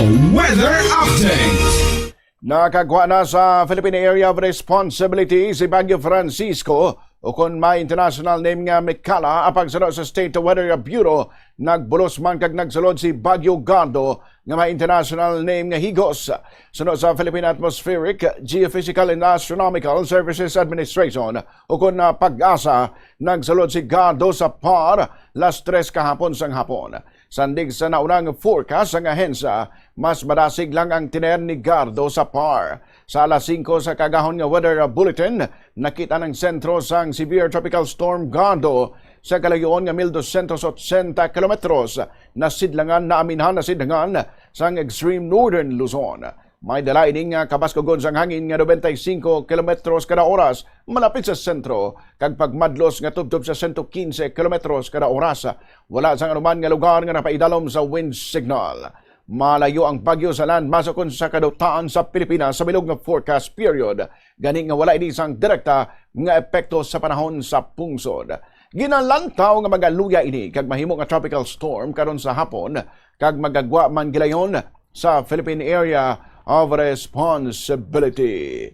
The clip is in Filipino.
Weather Update. Nakaguwa na sa Philippine Area of Responsibility si Bagyo Francisco o kung may international name nga Mikala apag sunod sa State Weather Bureau nagbulos man kag nagsulod si Bagyo Gardo nga may international name nga Higos. Sunod sa Philippine Atmospheric, Geophysical and Astronomical Services Administration o kung pag-asa nagsulod si Gardo sa PAR las 3 kahapon sang hapon. Sandig sa naunang forecast ang ahensya, mas madasig lang ang tiner ni Gardo sa PAR. Sa alas 5 sa kagahon nga weather bulletin, nakita ng sentro sang severe tropical storm Gardo sa kalayoon nga 1,280 kilometros na sidlangan na aminhan na sidlangan sang extreme northern Luzon. May dala ining kabaskogon sang hangin nga 95 kilometros kada oras malapit sa sentro kag pagmadlos nga tubtob sa 115 kilometros kada oras. Wala sang anuman nga lugar nga napaidalom sa wind signal. Malayo ang bagyo sa land masakon sa kadutaan sa Pilipinas sa bilog nga forecast period. Gani nga wala ini sang direkta nga epekto sa panahon sa pungsod. Ginalantaw nga magaluya ini kag mahimo nga tropical storm karon sa hapon kag magagwa man gilayon sa Philippine Area of Responsibility.